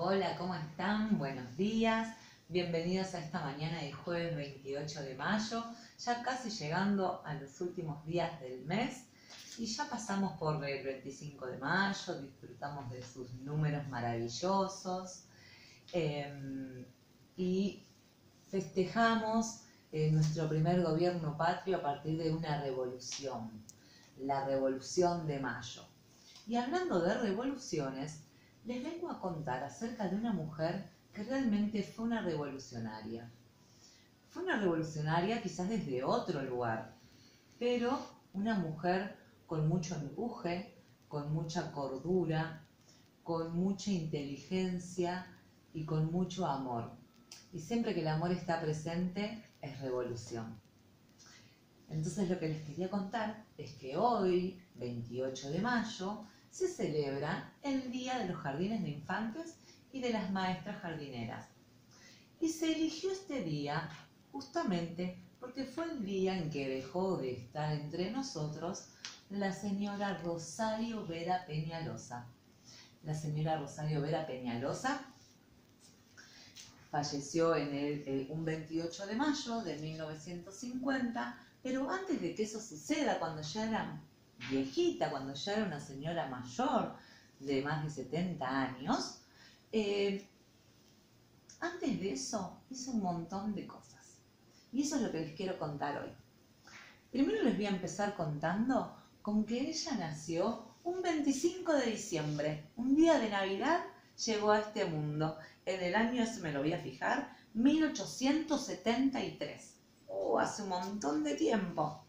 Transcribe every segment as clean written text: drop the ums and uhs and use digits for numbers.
Hola, ¿cómo están? Buenos días. Bienvenidos a esta mañana de jueves 28 de mayo, ya casi llegando a los últimos días del mes y ya pasamos por el 25 de mayo, disfrutamos de sus números maravillosos y festejamos nuestro primer gobierno patrio a partir de una revolución, la Revolución de Mayo. Y hablando de revoluciones, les vengo a contar acerca de una mujer que realmente fue una revolucionaria. Fue una revolucionaria quizás desde otro lugar, pero una mujer con mucho empuje, con mucha cordura, con mucha inteligencia y con mucho amor. Y siempre que el amor está presente, es revolución. Entonces lo que les quería contar es que hoy, 28 de mayo, se celebra el Día de los Jardines de Infantes y de las Maestras Jardineras. Y se eligió este día justamente porque fue el día en que dejó de estar entre nosotros la señora Rosario Vera Peñalosa. La señora Rosario Vera Peñalosa falleció un 28 de mayo de 1950, pero antes de que eso suceda, cuando ya era viejita, cuando ya era una señora mayor de más de 70 años, antes de eso hizo un montón de cosas. Y eso es lo que les quiero contar hoy. Primero les voy a empezar contando con que ella nació un 25 de diciembre, un día de Navidad, llegó a este mundo. En el año, se me lo voy a fijar, 1873. Hace un montón de tiempo.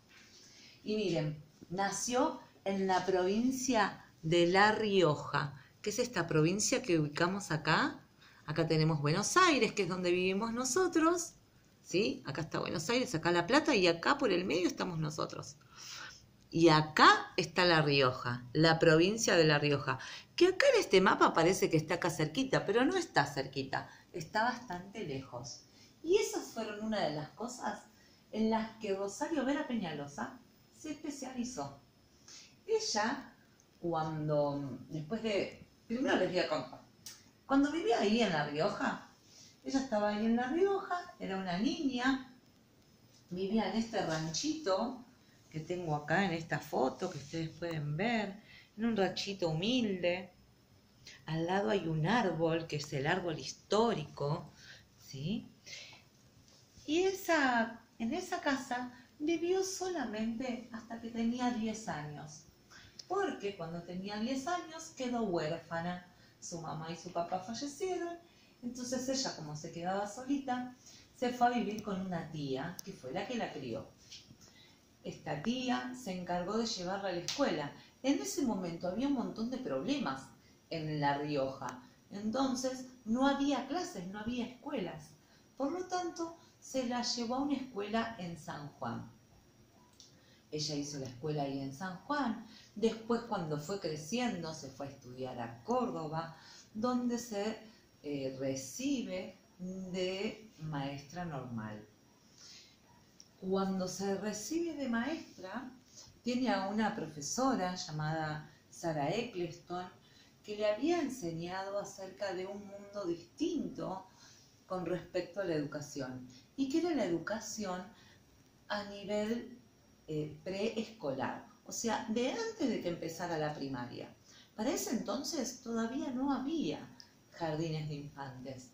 Y miren, nació en la provincia de La Rioja, que es esta provincia que ubicamos acá. Acá tenemos Buenos Aires, que es donde vivimos nosotros. ¿Sí? Acá está Buenos Aires, acá La Plata, y acá por el medio estamos nosotros. Y acá está La Rioja, la provincia de La Rioja, que acá en este mapa parece que está acá cerquita, pero no está cerquita, está bastante lejos. Y esas fueron una de las cosas en las que Rosario Vera Peñalosa se especializó. Ella, primero les voy a contar, cuando vivía ahí en La Rioja, ella estaba ahí en La Rioja, era una niña, vivía en este ranchito que tengo acá en esta foto que ustedes pueden ver, en un ranchito humilde. Al lado hay un árbol, que es el árbol histórico, ¿sí? Y en esa casa vivió solamente hasta que tenía 10 años, porque cuando tenía 10 años quedó huérfana. Su mamá y su papá fallecieron, entonces ella, como se quedaba solita, se fue a vivir con una tía, que fue la que la crió. Esta tía se encargó de llevarla a la escuela. En ese momento había un montón de problemas en La Rioja. Entonces no había clases, no había escuelas. Por lo tanto, se la llevó a una escuela en San Juan. Ella hizo la escuela ahí en San Juan. Después, cuando fue creciendo, se fue a estudiar a Córdoba, donde se recibe de maestra normal. Cuando se recibe de maestra, tiene a una profesora llamada Sara Eccleston, que le había enseñado acerca de un mundo distinto con respecto a la educación, y que era la educación a nivel preescolar, o sea, de antes de que empezara la primaria. Para ese entonces todavía no había jardines de infantes,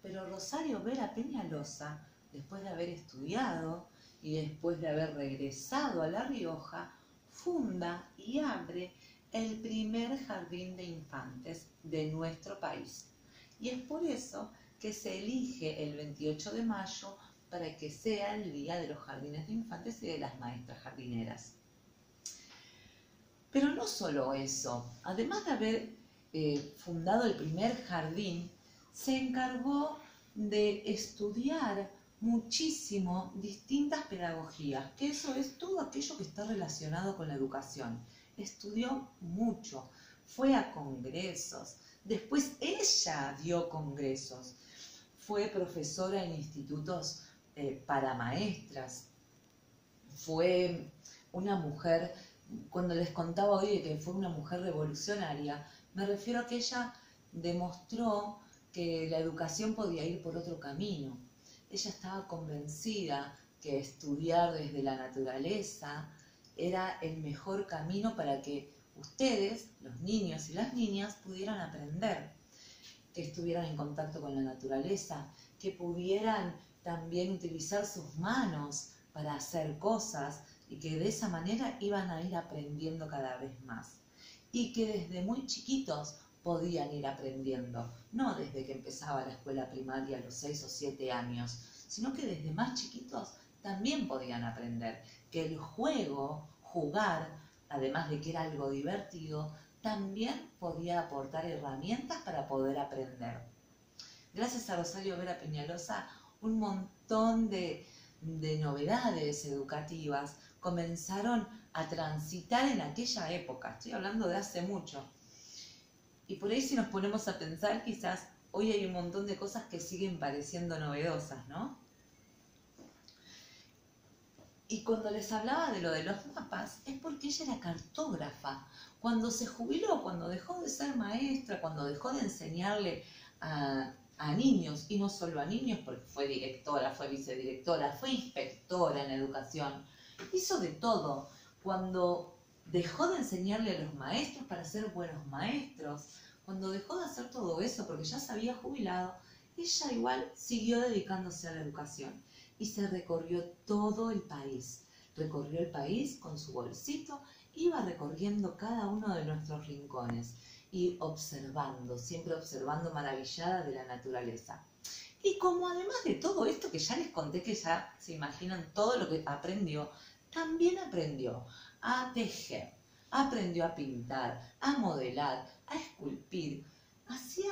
pero Rosario Vera Peñalosa, después de haber estudiado y después de haber regresado a La Rioja, funda y abre el primer jardín de infantes de nuestro país. Y es por eso que se elige el 28 de mayo para que sea el Día de los Jardines de Infantes y de las Maestras Jardineras. Pero no solo eso, además de haber fundado el primer jardín, se encargó de estudiar muchísimo distintas pedagogías, que eso es todo aquello que está relacionado con la educación. Estudió mucho, fue a congresos, después ella dio congresos, fue profesora en institutos para maestras, fue una mujer. Cuando les contaba hoy de que fue una mujer revolucionaria, me refiero a que ella demostró que la educación podía ir por otro camino. Ella estaba convencida que estudiar desde la naturaleza era el mejor camino para que ustedes, los niños y las niñas, pudieran aprender, que estuvieran en contacto con la naturaleza, que pudieran también utilizar sus manos para hacer cosas y que de esa manera iban a ir aprendiendo cada vez más. Y que desde muy chiquitos podían ir aprendiendo, no desde que empezaba la escuela primaria a los 6 o 7 años, sino que desde más chiquitos también podían aprender, que el juego, jugar, además de que era algo divertido, también podía aportar herramientas para poder aprender. Gracias a Rosario Vera Peñalosa, un montón de novedades educativas comenzaron a transitar en aquella época. Estoy hablando de hace mucho. Y por ahí si nos ponemos a pensar, quizás hoy hay un montón de cosas que siguen pareciendo novedosas, ¿no? Y cuando les hablaba de lo de los mapas, es porque ella era cartógrafa. Cuando se jubiló, cuando dejó de ser maestra, cuando dejó de enseñarle a niños, y no solo a niños, porque fue directora, fue vicedirectora, fue inspectora en educación, hizo de todo. Cuando dejó de enseñarle a los maestros para ser buenos maestros, cuando dejó de hacer todo eso porque ya se había jubilado, ella igual siguió dedicándose a la educación y se recorrió todo el país. Recorrió el país con su bolsito, iba recorriendo cada uno de nuestros rincones y observando, siempre observando, maravillada de la naturaleza. Y como además de todo esto que ya les conté, que ya se imaginan todo lo que aprendió, también aprendió a tejer, aprendió a pintar, a modelar, a esculpir. Hacía,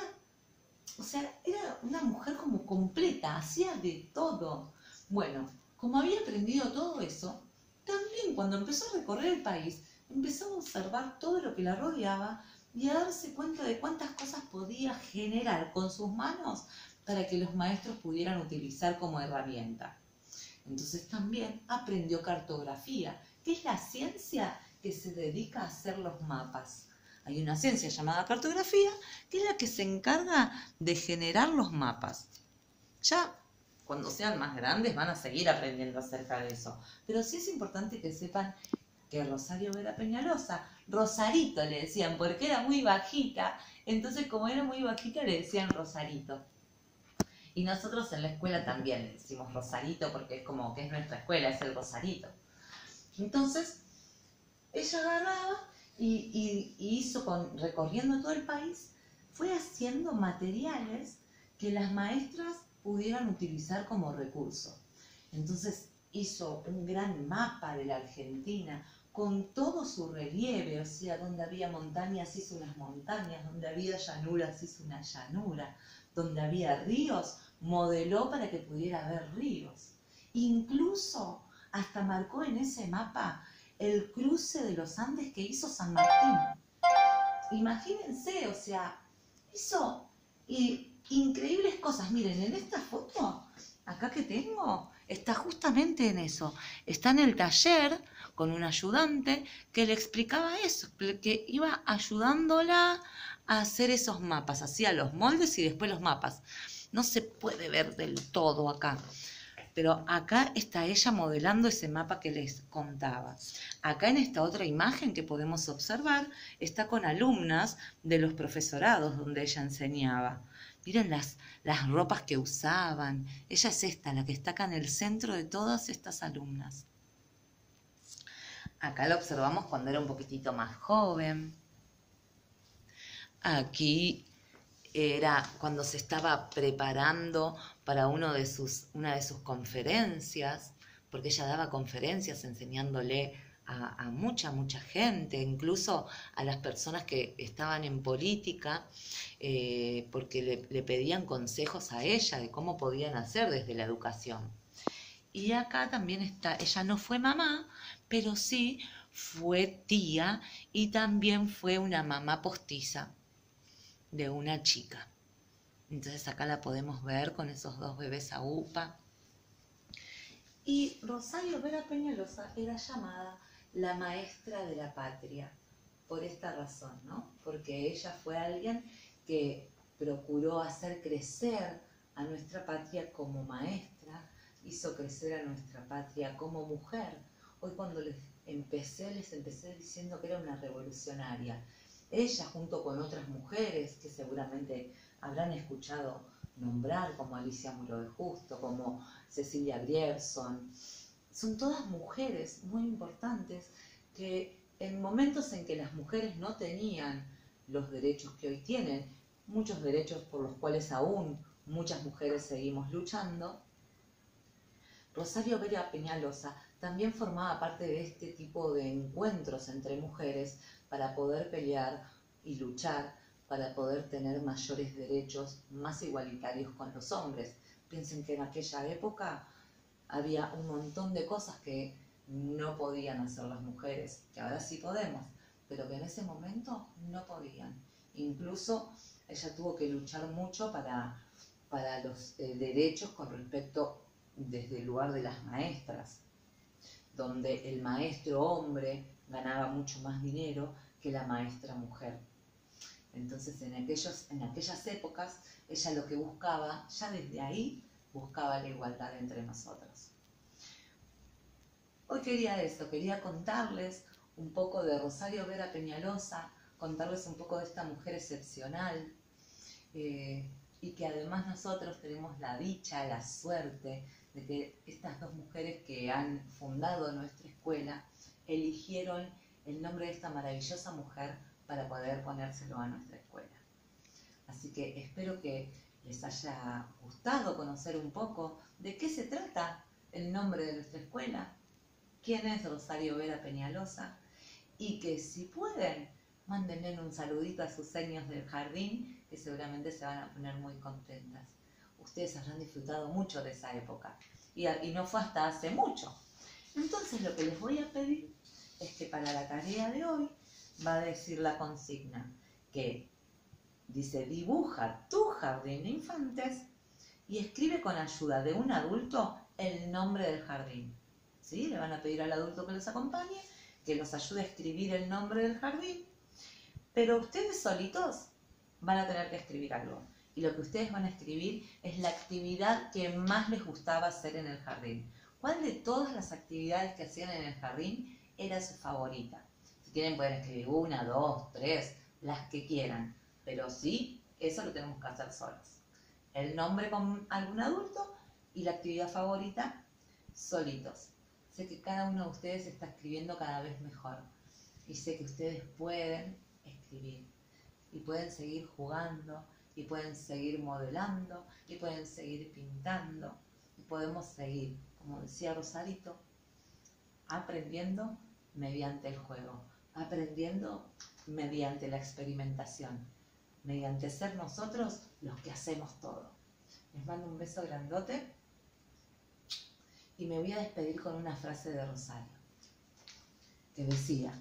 o sea, era una mujer como completa, hacía de todo. Bueno, como había aprendido todo eso, también cuando empezó a recorrer el país, empezó a observar todo lo que la rodeaba y a darse cuenta de cuántas cosas podía generar con sus manos para que los maestros pudieran utilizar como herramienta. Entonces también aprendió cartografía, que es la ciencia que se dedica a hacer los mapas. Hay una ciencia llamada cartografía, que es la que se encarga de generar los mapas. Ya cuando sean más grandes van a seguir aprendiendo acerca de eso. Pero sí es importante que sepan que Rosario Vera Peñalosa, Rosarito le decían, porque era muy bajita, entonces como era muy bajita le decían Rosarito. Y nosotros en la escuela también le decimos Rosarito porque es como que es nuestra escuela, es el Rosarito. Entonces, ella agarraba y hizo, recorriendo todo el país, fue haciendo materiales que las maestras pudieran utilizar como recurso. Entonces hizo un gran mapa de la Argentina con todo su relieve, o sea, donde había montañas hizo unas montañas, donde había llanuras hizo una llanura, donde había ríos modeló para que pudiera haber ríos. Incluso hasta marcó en ese mapa el cruce de los Andes que hizo San Martín. Imagínense, o sea, hizo increíbles cosas. Miren, en esta foto, acá que tengo, está justamente en eso. Está en el taller con un ayudante que le explicaba eso, que iba ayudándola a hacer esos mapas. Hacía los moldes y después los mapas. No se puede ver del todo acá, pero acá está ella modelando ese mapa que les contaba. Acá en esta otra imagen que podemos observar, está con alumnas de los profesorados donde ella enseñaba. Miren las ropas que usaban. Ella es esta, la que está acá en el centro de todas estas alumnas. Acá la observamos cuando era un poquitito más joven. Aquí era cuando se estaba preparando para una de sus conferencias, porque ella daba conferencias enseñándole a mucha gente, incluso a las personas que estaban en política, porque le pedían consejos a ella de cómo podían hacer desde la educación. Y acá también está, ella no fue mamá, pero sí fue tía y también fue una mamá postiza de una chica. Entonces acá la podemos ver con esos dos bebés a UPA. Y Rosario Vera Peñalosa era llamada la maestra de la patria, por esta razón, ¿no? Porque ella fue alguien que procuró hacer crecer a nuestra patria como maestra, hizo crecer a nuestra patria como mujer. Hoy cuando les empecé diciendo que era una revolucionaria. Ella junto con otras mujeres que seguramente habrán escuchado nombrar, como Alicia Muro de Justo, como Cecilia Grierson, son todas mujeres muy importantes que en momentos en que las mujeres no tenían los derechos que hoy tienen, muchos derechos por los cuales aún muchas mujeres seguimos luchando, Rosario Vera Peñalosa también formaba parte de este tipo de encuentros entre mujeres para poder pelear y luchar, para poder tener mayores derechos más igualitarios con los hombres. Piensen que en aquella época había un montón de cosas que no podían hacer las mujeres, que ahora sí podemos, pero que en ese momento no podían. Incluso ella tuvo que luchar mucho para los derechos con respecto desde el lugar de las maestras, donde el maestro hombre ganaba mucho más dinero que la maestra mujer. Entonces en aquellas épocas ella lo que buscaba, ya desde ahí, buscaba la igualdad entre nosotros. Hoy quería contarles un poco de Rosario Vera Peñalosa, contarles un poco de esta mujer excepcional, y que además nosotros tenemos la dicha, la suerte de que estas dos mujeres que han fundado nuestra escuela eligieron el nombre de esta maravillosa mujer para poder ponérselo a nuestra escuela. Así que espero que les haya gustado conocer un poco de qué se trata el nombre de nuestra escuela, quién es Rosario Vera Peñalosa, y que si pueden, mándenle un saludito a sus seños del jardín, que seguramente se van a poner muy contentas. Ustedes habrán disfrutado mucho de esa época, y no fue hasta hace mucho. Entonces lo que les voy a pedir es que para la tarea de hoy va a decir la consigna, que dice: dibuja tu jardín de infantes y escribe con ayuda de un adulto el nombre del jardín. ¿Sí? Le van a pedir al adulto que los acompañe, que los ayude a escribir el nombre del jardín, pero ustedes solitos van a tener que escribir algo. Y lo que ustedes van a escribir es la actividad que más les gustaba hacer en el jardín. ¿Cuál de todas las actividades que hacían en el jardín era su favorita? Si quieren pueden escribir 1, 2, 3, las que quieran. Pero sí, eso lo tenemos que hacer solos. El nombre con algún adulto y la actividad favorita solitos. Sé que cada uno de ustedes está escribiendo cada vez mejor. Y sé que ustedes pueden escribir. Y pueden seguir jugando. Y pueden seguir modelando. Y pueden seguir pintando. Y podemos seguir, como decía Rosarito, aprendiendo mediante el juego. Aprendiendo mediante la experimentación. Mediante ser nosotros los que hacemos todo. Les mando un beso grandote y me voy a despedir con una frase de Rosario, que decía: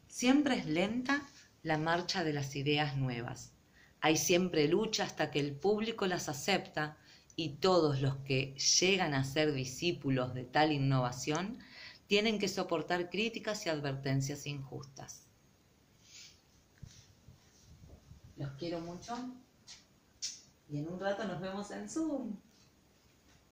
siempre es lenta la marcha de las ideas nuevas. Hay siempre lucha hasta que el público las acepta y todos los que llegan a ser discípulos de tal innovación tienen que soportar críticas y advertencias injustas. Los quiero mucho y en un rato nos vemos en Zoom.